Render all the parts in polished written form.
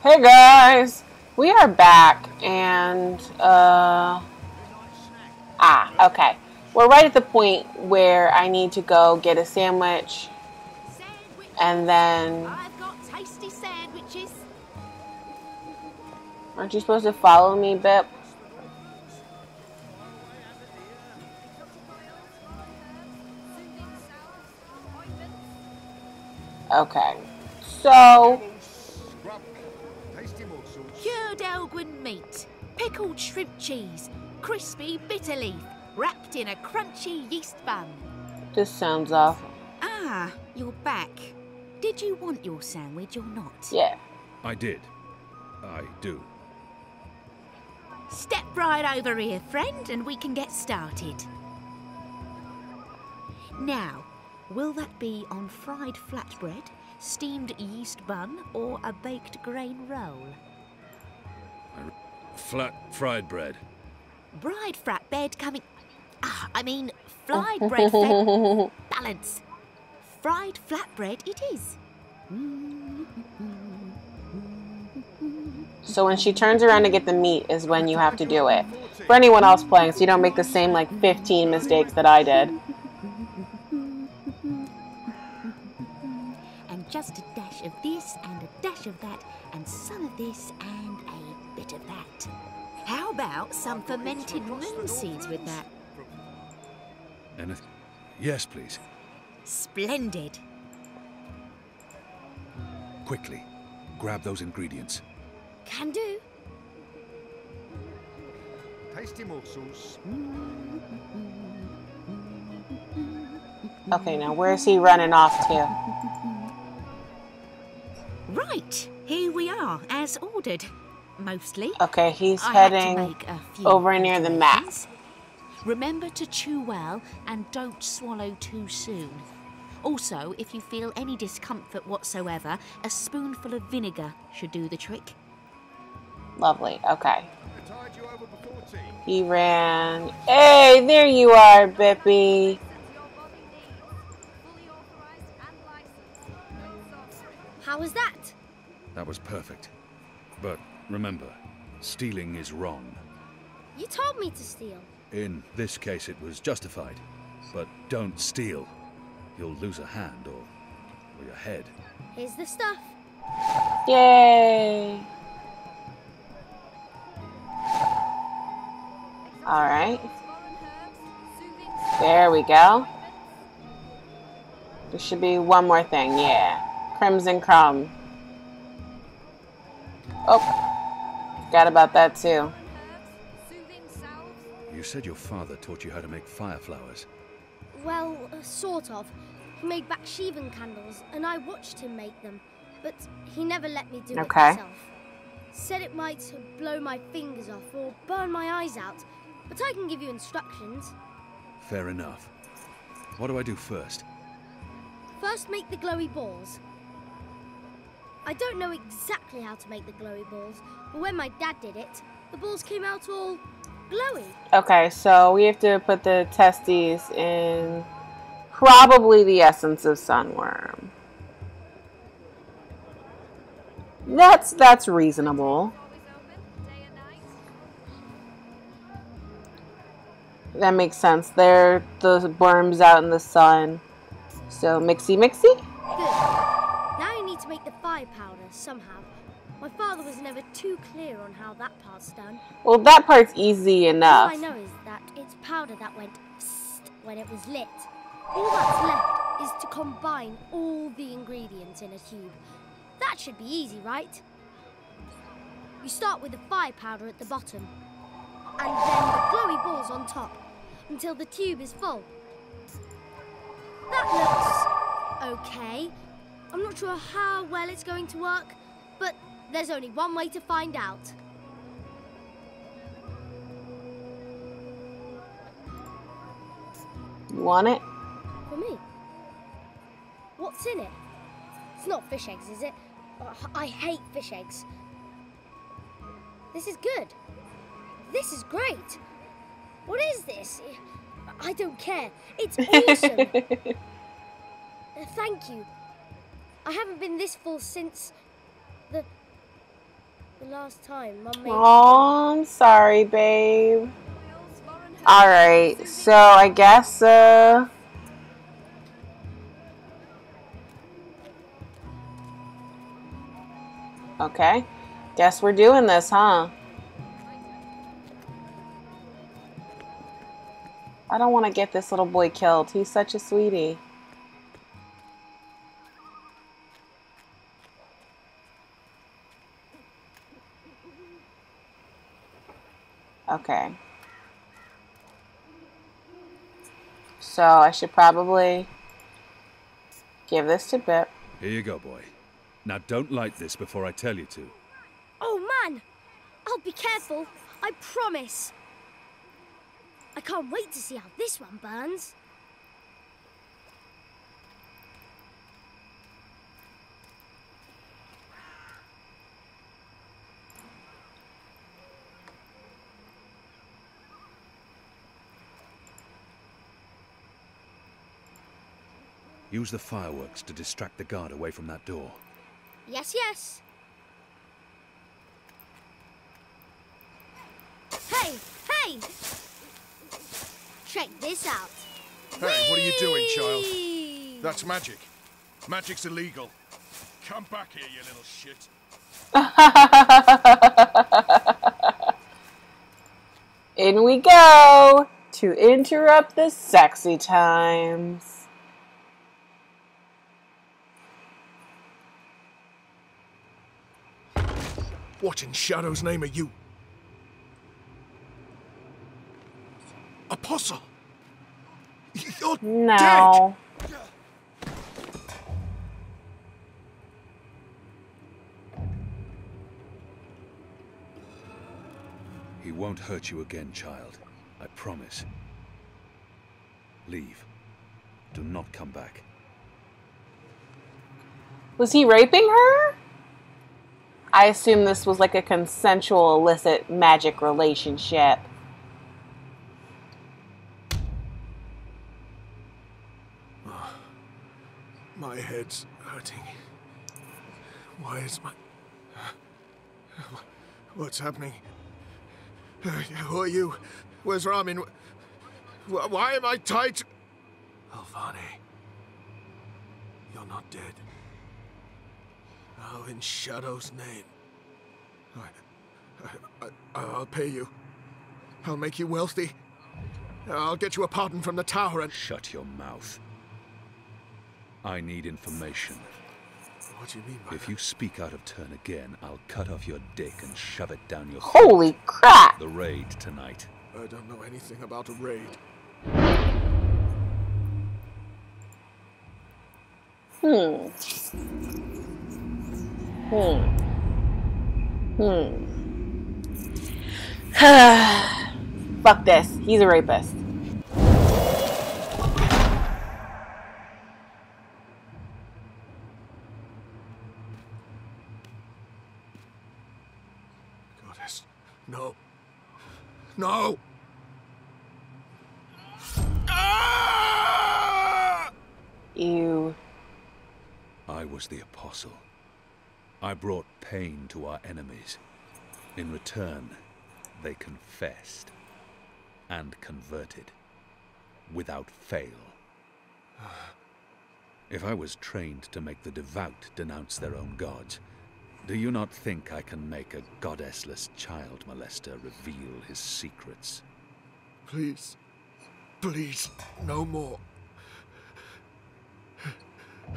Hey guys, we are back and okay. We're right at the point where I need to go get a sandwich and then I've got tasty sandwiches. aren't you supposed to follow me, Bip? Okay. So Cured Elgin meat, pickled shrimp cheese, crispy bitter leaf, wrapped in a crunchy yeast bun. this sounds awful. Ah, you're back. Did you want your sandwich or not? Yeah. I did. I do. Step right over here, friend, and we can get started. Now, will that be on fried flatbread, steamed yeast bun, or a baked grain roll? Flat fried bread. Fried flatbread coming... fried bread fed... Balance. Fried flatbread it is. So when she turns around to get the meat is when you have to do it. For anyone else playing, so you don't make the same like 15 mistakes that I did. And just a dash of this and a dash of that and some of this and a bit of that. How about some fermented moon seeds with that? Anything? Yes, please. Splendid. Quickly, grab those ingredients. Can do. Tasty morsels. Okay, now where's he running off to? Right, here we are, as ordered. Mostly. Okay, he's I had to heading make a few over near the map. alterations. Remember to chew well and don't swallow too soon. Also, if you feel any discomfort whatsoever, a spoonful of vinegar should do the trick. Lovely, okay. I tied you over before tea. He ran. Hey, there you are, Bippy. How was that? That was perfect. But remember, stealing is wrong. You told me to steal. In this case, it was justified. But don't steal. You'll lose a hand or your head. Here's the stuff. Yay. All right. There we go. There should be one more thing, yeah. Crimson Crumb. Oh, forgot about that too. You said your father taught you how to make fire flowers. Well, sort of. He made Bakshivan candles, and I watched him make them, but he never let me do it myself. Said it might blow my fingers off or burn my eyes out, but I can give you instructions. Fair enough. What do I do first? First, make the glowy balls. I don't know exactly how to make the glowy balls, but when my dad did it, the balls came out all glowy. Okay, so we have to put the testes in probably the essence of sunworm. That's reasonable. That makes sense. They're the worms out in the sun. So mixy mixy? Good. Now you need to make the fire powder somehow. My father was never too clear on how that part's done. Well, that part's easy enough. All I know is that it's powder that went psst when it was lit. All that's left is to combine all the ingredients in a tube. That should be easy, right? You start with the fire powder at the bottom, and then the glowy balls on top, until the tube is full. That looks okay. I'm not sure how well it's going to work, but there's only one way to find out. You want it? For me? What's in it? It's not fish eggs, is it? I hate fish eggs. This is good. This is great. What is this? I don't care. It's awesome. Thank you. I haven't been this full since the last time Mum made. Oh, I'm sorry, babe. Alright, so I guess, okay. Guess we're doing this, huh? I don't want to get this little boy killed. He's such a sweetie. Okay. So I should probably give this to Bip. Here you go, boy. Now don't light this before I tell you to. Oh man! I'll be careful, I promise. I can't wait to see how this one burns. Use the fireworks to distract the guard away from that door. Yes, yes. Hey, hey! Check this out. Hey, what are you doing, child? Whee! That's magic. Magic's illegal. Come back here, you little shit. In we go to interrupt the sexy times. What in Shadow's name are you? Apostle! You're No. dead! He won't hurt you again, child. I promise. Leave. Do not come back. Was he raping her? I assume this was like a consensual, illicit magic relationship. My head's hurting. Why is my... What's happening? Who are you? Where's Ramin? Why am I tied? Alvane. You're not dead. Oh, in Shadow's name. I'll pay you. I'll make you wealthy. I'll get you a pardon from the tower and... Shut your mouth. I need information. What do you mean by If that? you speak out of turn again, I'll cut off your dick and shove it down your throat. Holy crap! The raid tonight. I don't know anything about a raid. Fuck this. He's a rapist. Goddess. No. No! Ah! Ew. I was the apostle. I brought pain to our enemies. In return, they confessed and converted without fail. If I was trained to make the devout denounce their own gods, do you not think I can make a goddessless child molester reveal his secrets? Please. Please, no more.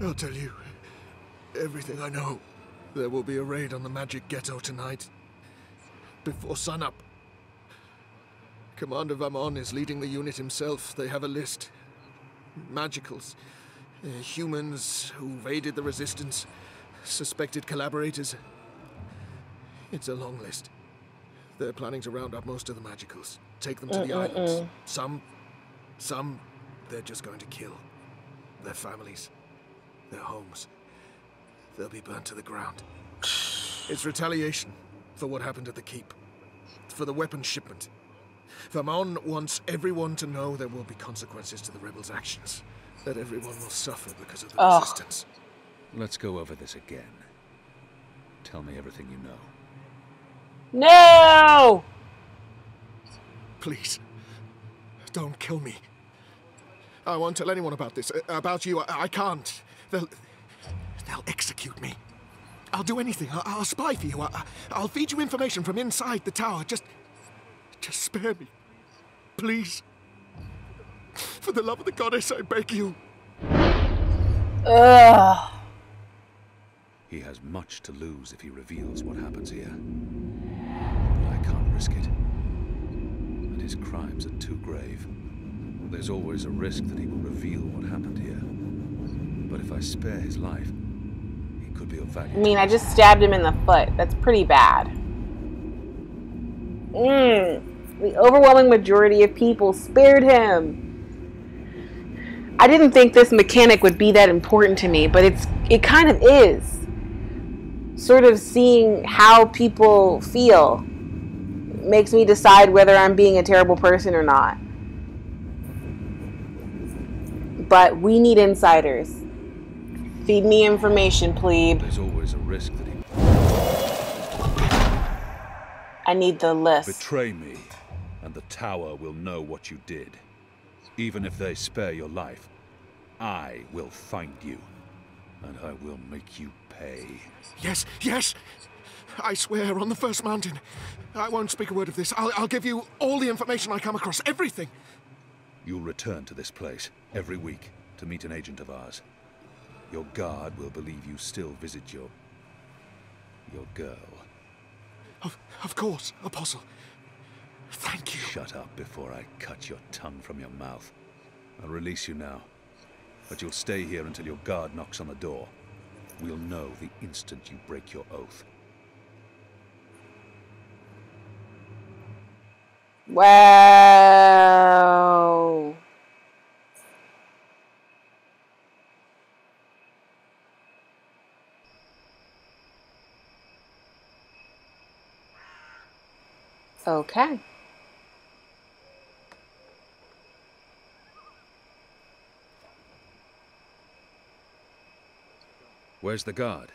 I'll tell you everything I know. There will be a raid on the magic ghetto tonight. Before sunup. Commander Vamon is leading the unit himself. They have a list. Magicals. Humans who've aided the resistance. Suspected collaborators. It's a long list. They're planning to round up most of the magicals. Take them to the islands. Some, they're just going to kill. Their families. Their homes. They'll be burnt to the ground. It's retaliation for what happened at the keep. For the weapons shipment. Vamon wants everyone to know there will be consequences to the rebels' actions. That everyone will suffer because of the resistance. Let's go over this again. Tell me everything you know. No! Please, don't kill me. I won't tell anyone about this. About you, I can't. They'll execute me. I'll do anything. I'll spy for you. I'll feed you information from inside the tower. Just spare me. Please. For the love of the goddess, I beg you. Ugh. He has much to lose if he reveals what happens here. But I can't risk it. And his crimes are too grave. There's always a risk that he will reveal what happened here. But if I spare his life, he could be of value. I mean, I just stabbed him in the foot. That's pretty bad. The overwhelming majority of people spared him. I didn't think this mechanic would be that important to me, but it kind of is. Sort of seeing how people feel makes me decide whether I'm being a terrible person or not. But we need insiders. Feed me information, plebe. There's always a risk that he... I need the list. Betray me, and the tower will know what you did. Even if they spare your life, I will find you, and I will make you pay. Yes, yes! I swear on the first mountain. I won't speak a word of this. I'll give you all the information I come across, everything. You'll return to this place every week to meet an agent of ours. Your guard will believe you still visit your girl. Of course, Apostle. Thank you. Shut up before I cut your tongue from your mouth. I'll release you now, but you'll stay here until your guard knocks on the door. We'll know the instant you break your oath. Wow. Okay. Where's the guard?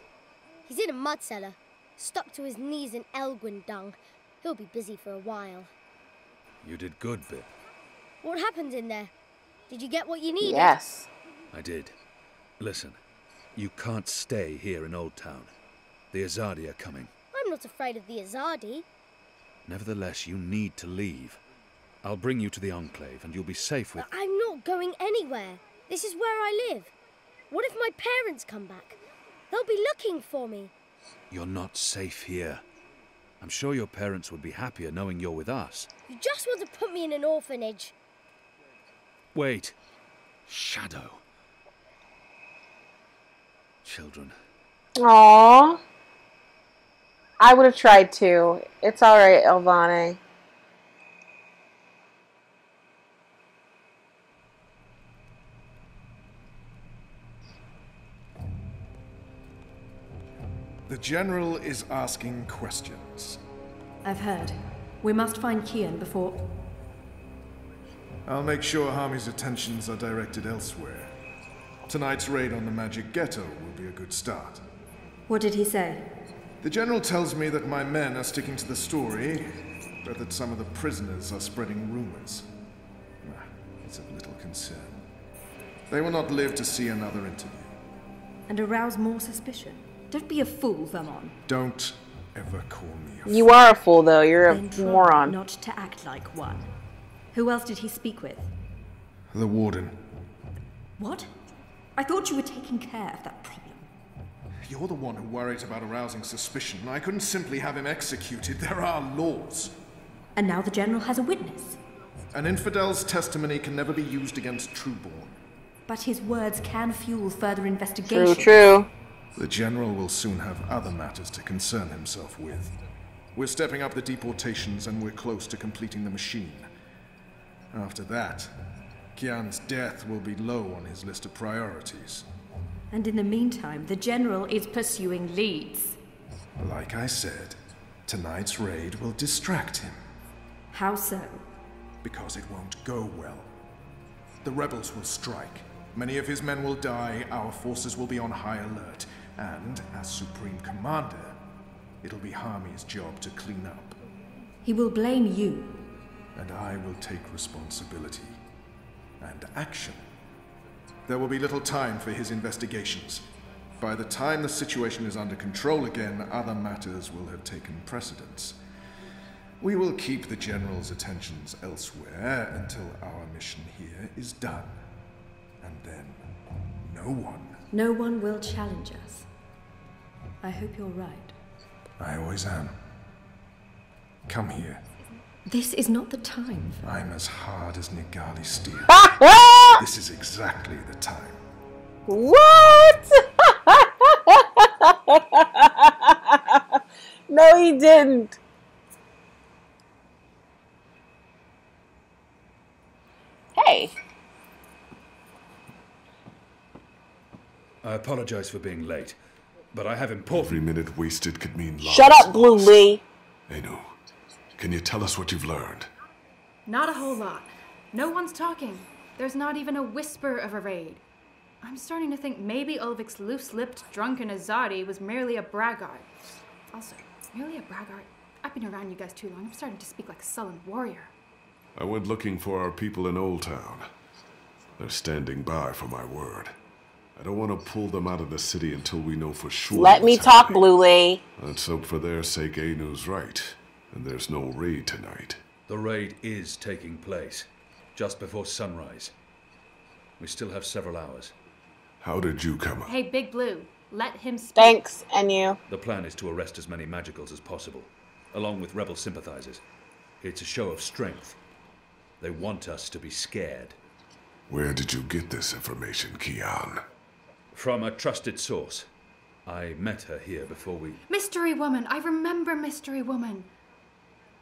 He's in a mud cellar, stuck to his knees in Elgwyn dung. He'll be busy for a while. You did good, Bip. What happened in there? Did you get what you needed? Yes. I did. Listen, you can't stay here in Old Town. The Azadi are coming. I'm not afraid of the Azadi. Nevertheless, you need to leave. I'll bring you to the Enclave, and you'll be safe with... But I'm not going anywhere. This is where I live. What if my parents come back? They'll be looking for me. You're not safe here. I'm sure your parents would be happier knowing you're with us. You just want to put me in an orphanage. Wait. Shadow. Children. Aww. I would have tried to. It's alright, Elvane. The General is asking questions. I've heard. We must find Kian before... I'll make sure Harmy's attentions are directed elsewhere. Tonight's raid on the Magic Ghetto will be a good start. What did he say? The General tells me that my men are sticking to the story, but that some of the prisoners are spreading rumors. It's of little concern. They will not live to see another interview. And arouse more suspicion. Don't be a fool, Vermon. Don't ever call me a fool. You are a fool, though. You're a Then try moron. not to act like one. Who else did he speak with? The Warden. What? I thought you were taking care of that problem. You're the one who worries about arousing suspicion. I couldn't simply have him executed. There are laws. And now the General has a witness. An infidel's testimony can never be used against Trueborn. But his words can fuel further investigation. True. The General will soon have other matters to concern himself with. We're stepping up the deportations and we're close to completing the machine. After that, Kian's death will be low on his list of priorities. And in the meantime, the General is pursuing leads. Like I said, tonight's raid will distract him. How so? Because it won't go well. The rebels will strike. Many of his men will die, our forces will be on high alert. And, as Supreme Commander, It'll be Harmy's job to clean up. He will blame you. And I will take responsibility. And action. There will be little time for his investigations. By the time the situation is under control again, other matters will have taken precedence. We will keep the General's attentions elsewhere until our mission here is done. And then, no one will challenge us. I hope you're right. I always am. Come here. This is not the time. I'm as hard as NEGALLI steel. This is exactly the time. What? No, he didn't. Hey. I apologize for being late, but I have important... Every minute wasted could mean loss. Shut up, Blue Lee. Anu, can you tell us what you've learned? Not a whole lot. No one's talking. There's not even a whisper of a raid. I'm starting to think maybe Ulvik's loose-lipped, drunken Azadi was merely a braggart. Also, merely a braggart? I've been around you guys too long. I'm starting to speak like a sullen warrior. I went looking for our people in Old Town. They're standing by for my word. I don't want to pull them out of the city until we know for sure. Let me talk, Blue Lee. Let's hope for their sake Anu's right, and there's no raid tonight. The raid is taking place, just before sunrise. We still have several hours. How did you come up? Hey, Big Blue, let him speak. Thanks, and you. The plan is to arrest as many magicals as possible, along with rebel sympathizers. It's a show of strength. They want us to be scared. Where did you get this information, Kian? From a trusted source. I met her here before we... Mystery Woman! I remember Mystery Woman!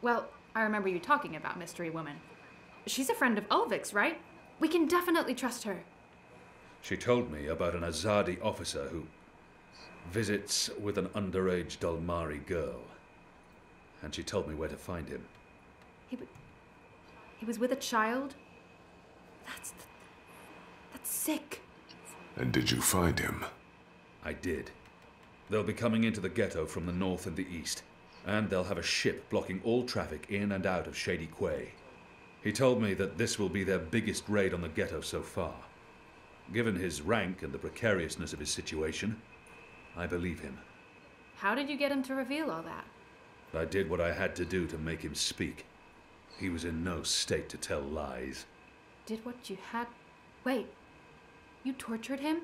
Well, I remember you talking about Mystery Woman. She's a friend of Ulvik's, right? We can definitely trust her. She told me about an Azadi officer who visits with an underage Dalmari girl. And she told me where to find him. He was with a child? That's sick. And did you find him? I did. They'll be coming into the ghetto from the north and the east, and they'll have a ship blocking all traffic in and out of Shady Quay. He told me that this will be their biggest raid on the ghetto so far. Given his rank and the precariousness of his situation, I believe him. How did you get him to reveal all that? I did what I had to do to make him speak. He was in no state to tell lies. Did what you had... Wait. You tortured him?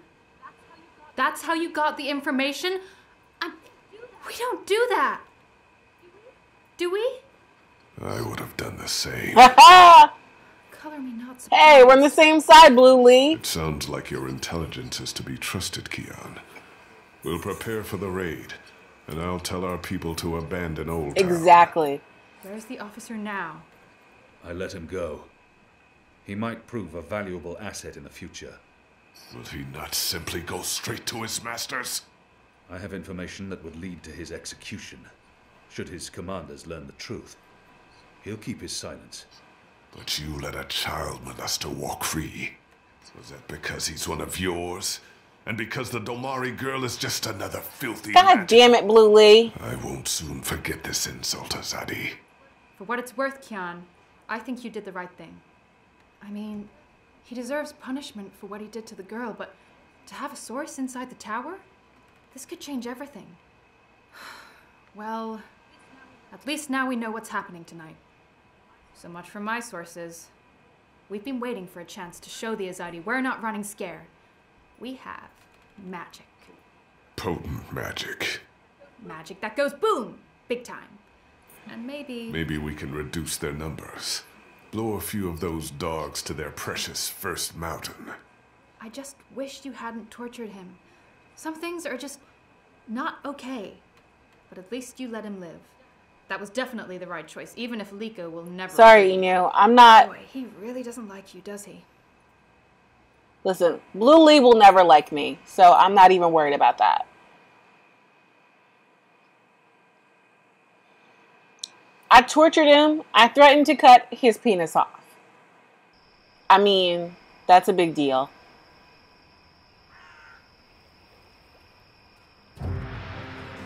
That's how you got the information? We don't do that. Do we? I would have done the same. Color me not surprised. Hey, we're on the same side, Blue Lee. It sounds like your intelligence is to be trusted, Kian. We'll prepare for the raid, and I'll tell our people to abandon Old Town. Exactly. Where's the officer now? I let him go. He might prove a valuable asset in the future. Will he not simply go straight to his masters? I have information that would lead to his execution, should his commanders learn the truth. He'll keep his silence. But you let a child molester walk free. Was that because he's one of yours? And because the Dalmari girl is just another filthy... God damn it, Blue Lee. I won't soon forget this insult, Azadi. For what it's worth, Kian, I think you did the right thing. I mean, he deserves punishment for what he did to the girl, but to have a source inside the tower? This could change everything. Well, at least now we know what's happening tonight. So much for my sources. We've been waiting for a chance to show the Azadi we're not running scared. We have magic. Potent magic. Magic that goes boom! Big time. And maybe... Maybe we can reduce their numbers. Blow a few of those dogs to their precious first mountain. I just wish you hadn't tortured him. Some things are just not okay. But at least you let him live. That was definitely the right choice, even if Liko will never... Sorry, Inu. I'm not... Boy, he really doesn't like you, does he? Listen, Blue Lee will never like me, so I'm not even worried about that. I tortured him. I threatened to cut his penis off. I mean, that's a big deal.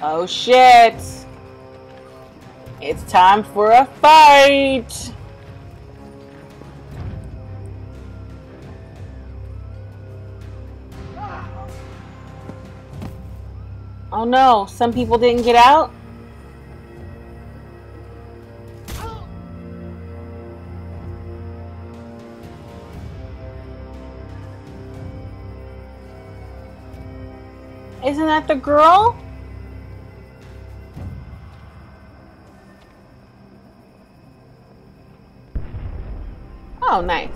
Oh, shit. It's time for a fight! Oh no, some people didn't get out? Isn't that the girl? Oh, nice.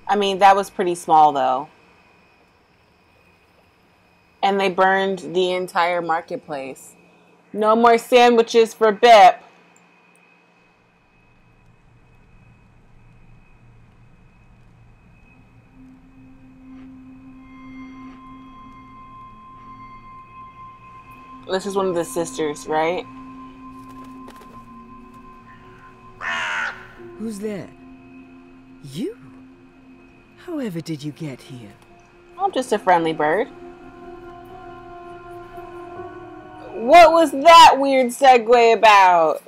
I mean, that was pretty small, though. And they burned the entire marketplace. No more sandwiches for Bip. This is one of the sisters, right? Who's there? You? However did you get here? I'm just a friendly bird. What was that weird segue about?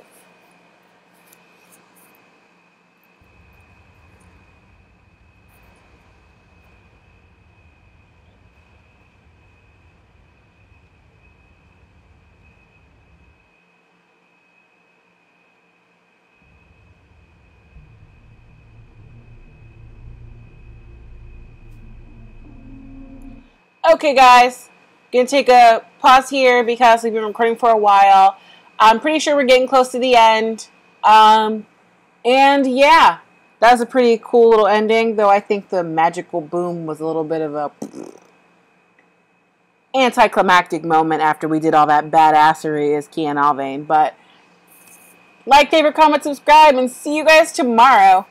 Okay, guys, gonna take a pause here because we've been recording for a while. I'm pretty sure we're getting close to the end. And yeah, that was a pretty cool little ending, though I think the magical boom was a little bit of a anticlimactic moment after we did all that badassery as Kian Alvain. But like, favorite, comment, subscribe, and see you guys tomorrow.